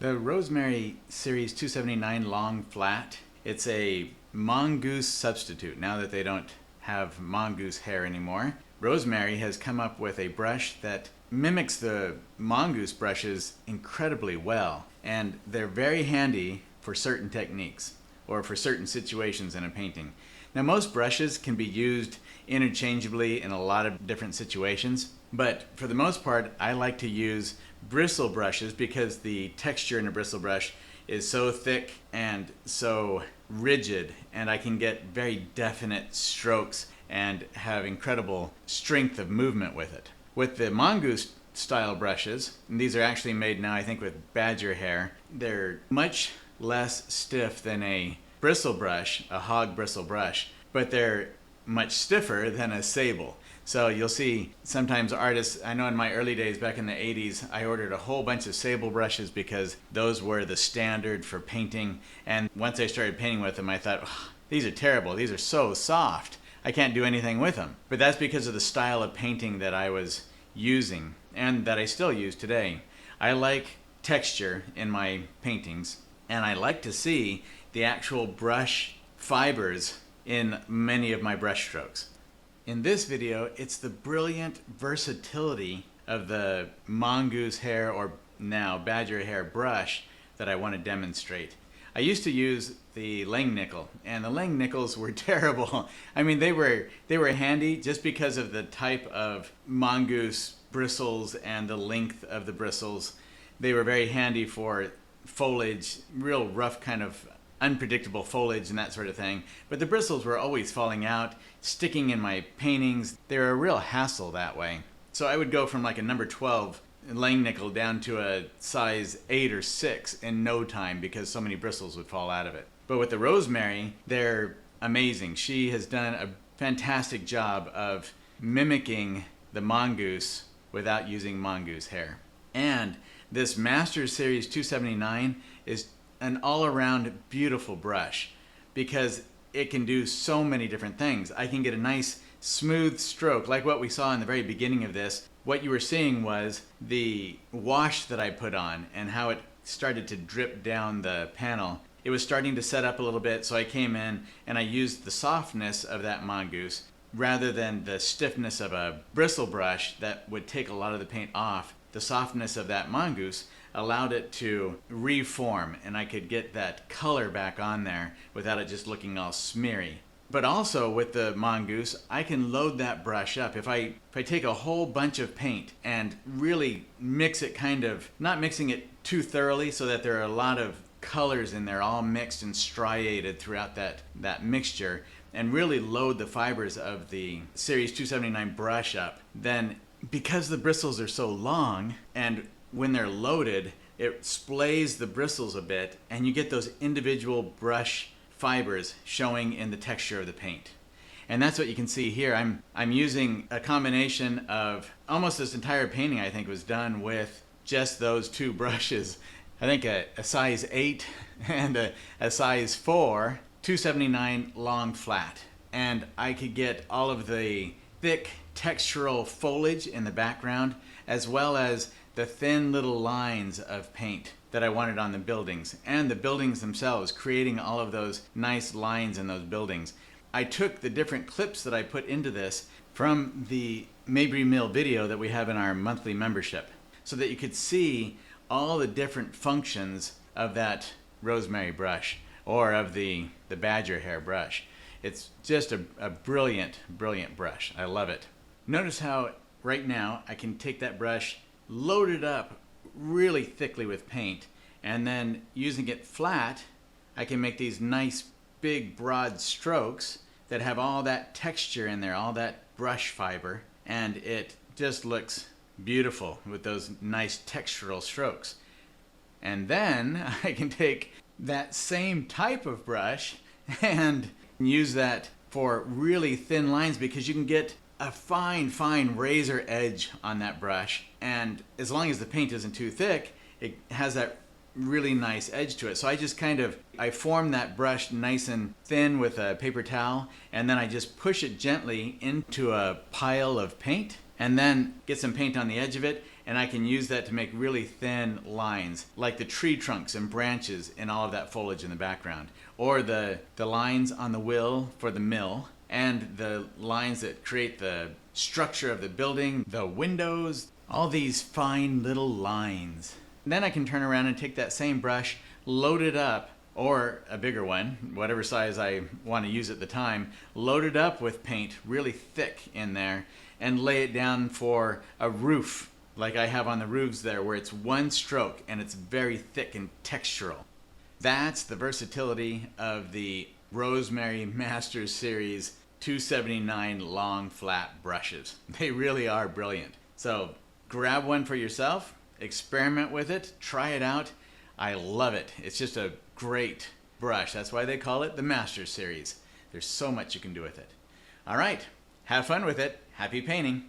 The Rosemary Series 279 Long Flat, it's a mongoose substitute now that they don't have mongoose hair anymore. Rosemary has come up with a brush that mimics the mongoose brushes incredibly well, and they're very handy for certain techniques or for certain situations in a painting. Now, most brushes can be used interchangeably in a lot of different situations, but for the most part I like to use bristle brushes because the texture in a bristle brush is so thick and so rigid, and I can get very definite strokes and have incredible strength of movement with it. With the mongoose style brushes, and these are actually made now I think with badger hair, they're much less stiff than a bristle brush, a hog bristle brush, but they're much stiffer than a sable. So you'll see sometimes artists, I know in my early days back in the 80s, I ordered a whole bunch of sable brushes because those were the standard for painting. And once I started painting with them, I thought, oh, these are terrible. These are so soft. I can't do anything with them. But that's because of the style of painting that I was using and that I still use today. I like texture in my paintings, and I like to see the actual brush fibers in many of my brush strokes. In this video, it's the brilliant versatility of the mongoose hair, or now badger hair brush, that I want to demonstrate. I used to use the Lang nickel, and the Lang nickels were terrible. I mean, they were handy just because of the type of mongoose bristles and the length of the bristles. They were very handy for foliage, real rough kind of unpredictable foliage and that sort of thing. But the bristles were always falling out, sticking in my paintings. They were a real hassle that way. So I would go from like a number 12 Lang nickel down to a size 8 or 6 in no time because so many bristles would fall out of it. But with the Rosemary, they're amazing. She has done a fantastic job of mimicking the mongoose without using mongoose hair. And this Masters Series 279 is an all-around beautiful brush because it can do so many different things. I can get a nice smooth stroke like what we saw in the very beginning of this. What you were seeing was the wash that I put on and how it started to drip down the panel. It was starting to set up a little bit, so I came in and I used the softness of that mongoose rather than the stiffness of a bristle brush that would take a lot of the paint off. The softness of that mongoose allowed it to reform, and I could get that color back on there without it just looking all smeary. But also with the mongoose, I can load that brush up. If I take a whole bunch of paint and really mix it, kind of not mixing it too thoroughly so that there are a lot of colors in there all mixed and striated throughout that mixture, and really load the fibers of the Series 279 brush up, then because the bristles are so long, and when they're loaded, it splays the bristles a bit, and you get those individual brush fibers showing in the texture of the paint. And that's what you can see here. I'm using a combination of almost this entire painting, I think, was done with just those two brushes. I think a size 8 and a size 4, 279 long flat. And I could get all of the thick textural foliage in the background, as well as the thin little lines of paint that I wanted on the buildings, and the buildings themselves, creating all of those nice lines in those buildings. I took the different clips that I put into this from the Mabry Mill video that we have in our monthly membership, so that you could see all the different functions of that Rosemary brush, or of the badger hair brush. It's just a brilliant, brilliant brush. I love it. Notice how right now I can take that brush, load it up really thickly with paint, and then using it flat, I can make these nice big broad strokes that have all that texture in there, all that brush fiber, and it just looks beautiful with those nice textural strokes. And then I can take that same type of brush and use that for really thin lines, because you can get a fine, fine razor edge on that brush, and as long as the paint isn't too thick, it has that really nice edge to it. So I form that brush nice and thin with a paper towel, and then I just push it gently into a pile of paint, and then get some paint on the edge of it, and I can use that to make really thin lines, like the tree trunks and branches and all of that foliage in the background, or the lines on the wheel for the mill, and the lines that create the structure of the building, the windows, all these fine little lines. Then I can turn around and take that same brush, load it up, or a bigger one, whatever size I want to use at the time, load it up with paint really thick in there and lay it down for a roof like I have on the roofs there, where it's one stroke and it's very thick and textural. That's the versatility of the Rosemary Masters series 279 long flat brushes. They really are brilliant. So grab one for yourself, experiment with it, try it out. I love it. It's just a great brush. That's why they call it the Masters series. There's so much you can do with it. All right, have fun with it. Happy painting.